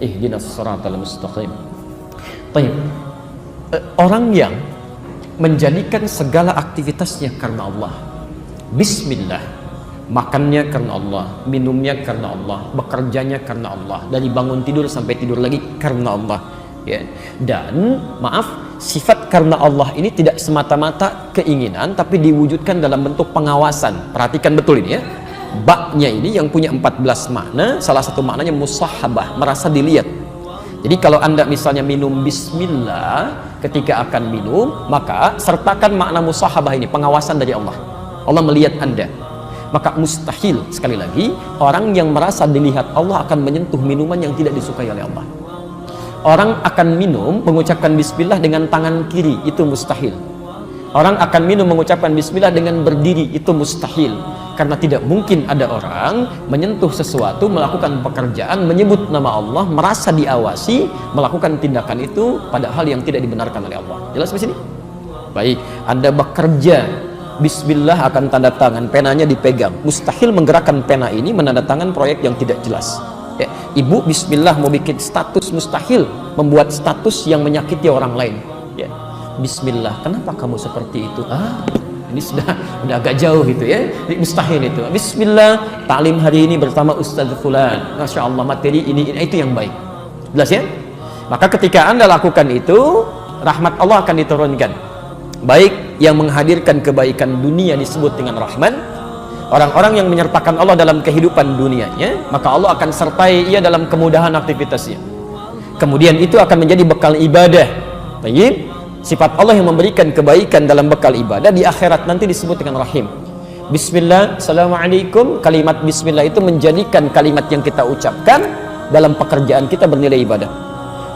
ihdinas siratal mustaqim. Baik. Orang yang menjadikan segala aktivitasnya karena Allah, bismillah, makannya karena Allah, minumnya karena Allah, bekerjanya karena Allah, dari bangun tidur sampai tidur lagi karena Allah, ya. Dan maaf, sifat karena Allah ini tidak semata-mata keinginan, tapi diwujudkan dalam bentuk pengawasan. Perhatikan betul ini ya. Baknya ini yang punya 14 makna, salah satu maknanya musahabah, merasa dilihat. Jadi kalau Anda misalnya minum bismillah ketika akan minum, maka sertakan makna musahabah ini, pengawasan dari Allah. Allah melihat Anda. Maka mustahil, sekali lagi, orang yang merasa dilihat Allah akan menyentuh minuman yang tidak disukai oleh Allah. Orang akan minum mengucapkan bismillah dengan tangan kiri, itu mustahil. Orang akan minum mengucapkan bismillah dengan berdiri, itu mustahil. Karena tidak mungkin ada orang menyentuh sesuatu, melakukan pekerjaan, menyebut nama Allah, merasa diawasi, melakukan tindakan itu padahal yang tidak dibenarkan oleh Allah. Jelas di sini? Baik, Anda bekerja, bismillah akan tanda tangan, penanya dipegang. Mustahil menggerakkan pena ini menandatangan proyek yang tidak jelas. Ya, ibu bismillah mau bikin status, mustahil membuat status yang menyakiti orang lain. Ya, bismillah, kenapa kamu seperti itu? Ini sudah agak jauh gitu ya. Ini mustahil itu. Bismillah, taklim hari ini bersama Ustaz Fulan. Masya Allah, materi ini itu yang baik. Jelas ya? Maka ketika Anda lakukan itu, rahmat Allah akan diturunkan. Baik yang menghadirkan kebaikan dunia disebut dengan Rahman. Orang-orang yang menyertakan Allah dalam kehidupan dunianya, maka Allah akan sertai ia dalam kemudahan aktivitasnya. Kemudian itu akan menjadi bekal ibadah. Baik, sifat Allah yang memberikan kebaikan dalam bekal ibadah di akhirat nanti disebut dengan Rahim. Bismillah, Assalamualaikum. Kalimat bismillah itu menjadikan kalimat yang kita ucapkan dalam pekerjaan kita bernilai ibadah.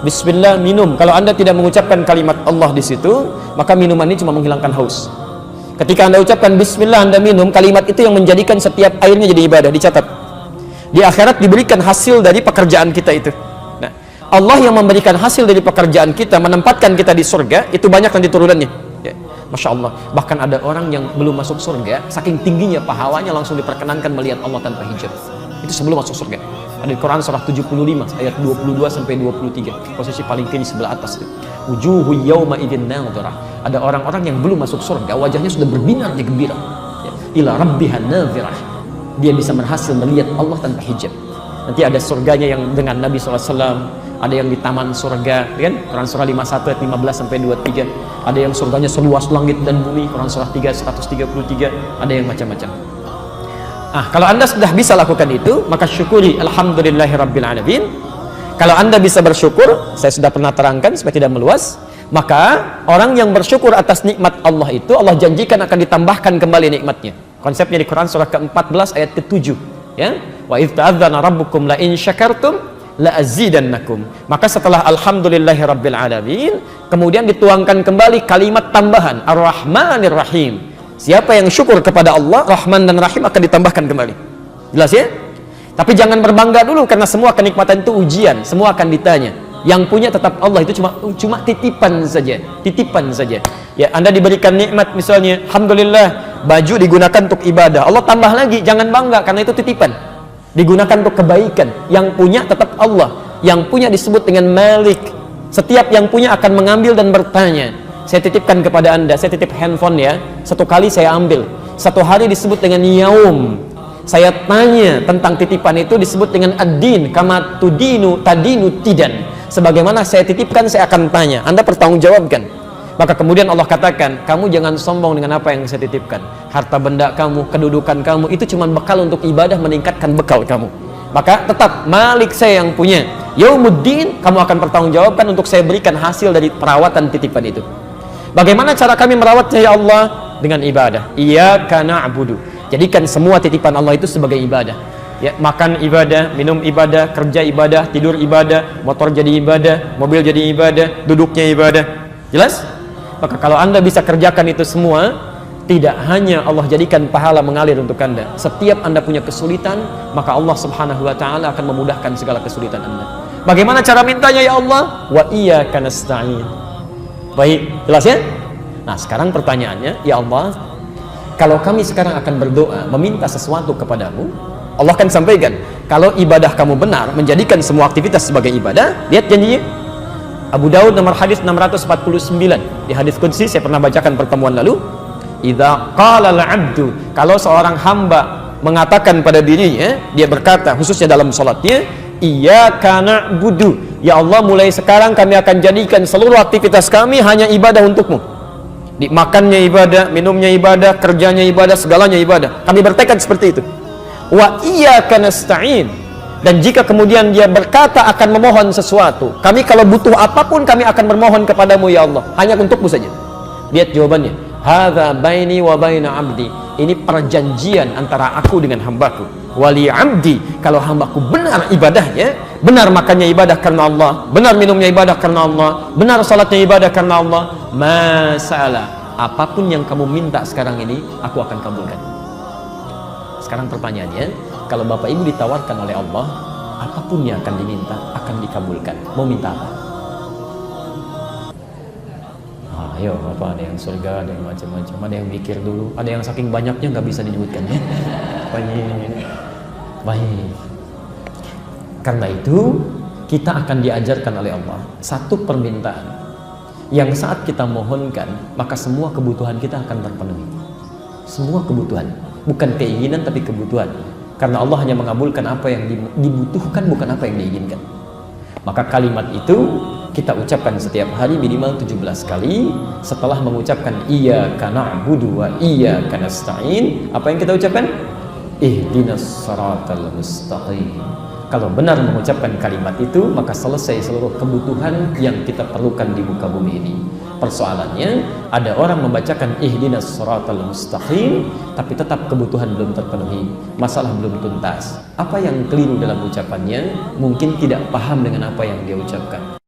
Bismillah, minum. Kalau Anda tidak mengucapkan kalimat Allah di situ, maka minuman ini cuma menghilangkan haus. Ketika Anda ucapkan bismillah, Anda minum, kalimat itu yang menjadikan setiap airnya jadi ibadah, dicatat. Di akhirat diberikan hasil dari pekerjaan kita itu. Nah, Allah yang memberikan hasil dari pekerjaan kita, menempatkan kita di surga, itu banyak nanti turunannya. Ya, Masya Allah. Bahkan ada orang yang belum masuk surga, saking tingginya pahalanya langsung diperkenankan melihat Allah tanpa hijab. Itu sebelum masuk surga. Ada di Quran surah 75 ayat 22 sampai 23. Posisi paling kiri sebelah atas itu. Wujuhu yawma idzin nadhirah. Ada orang-orang yang belum masuk surga, wajahnya sudah berbinar di gembira. Ya. Ila rabbiha nadhirah. Dia bisa berhasil melihat Allah tanpa hijab. Nanti ada surganya yang dengan Nabi SAW, ada yang di taman surga, kan? Quran surah 51 ayat 15 sampai 23. Ada yang surganya seluas langit dan bumi, Quran surah 3 133. Ada yang macam-macam. Kalau Anda sudah bisa lakukan itu, maka syukuri alhamdulillahirabbil alamin. Kalau Anda bisa bersyukur, saya sudah pernah terangkan supaya tidak meluas, maka orang yang bersyukur atas nikmat Allah itu, Allah janjikan akan ditambahkan kembali nikmatnya. Konsepnya di Quran surah ke-14 ayat ke-7, ya. Wa idz ta'adzana rabbukum la in syakartum la azidannakum. Maka setelah alhamdulillahirabbil alamin, kemudian dituangkan kembali kalimat tambahan Ar-Rahmanir Rahim. Siapa yang syukur kepada Allah, Rahman dan Rahim akan ditambahkan kembali. Jelas ya? Tapi jangan berbangga dulu, karena semua kenikmatan itu ujian, semua akan ditanya. Yang punya tetap Allah, itu cuma titipan saja, titipan saja. Ya, Anda diberikan nikmat misalnya, alhamdulillah, baju digunakan untuk ibadah. Allah tambah lagi, jangan bangga karena itu titipan. Digunakan untuk kebaikan. Yang punya tetap Allah. Yang punya disebut dengan Malik. Setiap yang punya akan mengambil dan bertanya. Saya titipkan kepada Anda, saya titip handphone ya. Satu kali saya ambil. Satu hari disebut dengan yaum. Saya tanya tentang titipan itu disebut dengan ad-din, kama tudinu tadinu tidan. Sebagaimana saya titipkan, saya akan tanya. Anda pertanggungjawabkan. Maka kemudian Allah katakan, kamu jangan sombong dengan apa yang saya titipkan. Harta benda kamu, kedudukan kamu, itu cuma bekal untuk ibadah, meningkatkan bekal kamu. Maka tetap Malik saya yang punya. Yaumuddin, kamu akan pertanggungjawabkan untuk saya berikan hasil dari perawatan titipan itu. Bagaimana cara kami merawatnya ya Allah? Dengan ibadah. Iyyaka na'budu. Jadikan semua titipan Allah itu sebagai ibadah. Ya, makan ibadah, minum ibadah, kerja ibadah, tidur ibadah, motor jadi ibadah, mobil jadi ibadah, duduknya ibadah. Jelas? Maka kalau Anda bisa kerjakan itu semua, tidak hanya Allah jadikan pahala mengalir untuk Anda. Setiap Anda punya kesulitan, maka Allah Subhanahu wa taala akan memudahkan segala kesulitan Anda. Bagaimana cara mintanya ya Allah? Wa iyyaka nasta'in. Baik, jelas ya? Nah, sekarang pertanyaannya, ya Allah, kalau kami sekarang akan berdoa, meminta sesuatu kepadamu, Allah akan sampaikan, Kalau ibadah kamu benar, menjadikan semua aktivitas sebagai ibadah, lihat janjinya. Abu Daud nomor hadis 649. Di hadis qudsi saya pernah bacakan pertemuan lalu. Idza qala al-'abdu, kalau seorang hamba mengatakan pada dirinya, dia berkata khususnya dalam salatnya, iyyaka na'budu, ya Allah mulai sekarang kami akan jadikan seluruh aktivitas kami hanya ibadah untukmu. Makannya ibadah, minumnya ibadah, kerjanya ibadah, segalanya ibadah. Kami bertekad seperti itu. Wa iyyaka nasta'in, dan jika kemudian dia berkata akan memohon sesuatu, kami kalau butuh apapun kami akan bermohon kepadamu ya Allah, hanya untukmu saja. Lihat jawabannya, hadza baini wa baina abdi, ini perjanjian antara aku dengan hambaku. Wali abdi, kalau hambaku benar ibadahnya, benar makannya ibadah karena Allah, benar minumnya ibadah karena Allah, benar salatnya ibadah karena Allah, masalah apapun yang kamu minta sekarang ini aku akan kabulkan. Sekarang pertanyaannya, kalau Bapak Ibu ditawarkan oleh Allah, apapun yang akan diminta akan dikabulkan. Mau minta apa? Ayo Bapak, ada yang surga, ada yang macam-macam, ada yang mikir dulu, ada yang saking banyaknya nggak bisa disebutkan ya. Baik. Karena itu kita akan diajarkan oleh Allah satu permintaan yang saat kita mohonkan, maka semua kebutuhan kita akan terpenuhi. Semua kebutuhan, bukan keinginan tapi kebutuhan. Karena Allah hanya mengabulkan apa yang dibutuhkan, bukan apa yang diinginkan. Maka kalimat itu kita ucapkan setiap hari minimal 17 kali. Setelah mengucapkan iyyaka na'budu wa iyyaka nasta'in, apa yang kita ucapkan? Ihdinas siratal mustaqim. Kalau benar mengucapkan kalimat itu, maka selesai seluruh kebutuhan yang kita perlukan di muka bumi ini. Persoalannya, ada orang membacakan ihdinas siratal mustaqim, tapi tetap kebutuhan belum terpenuhi, masalah belum tuntas. Apa yang keliru dalam ucapannya? Mungkin tidak paham dengan apa yang dia ucapkan.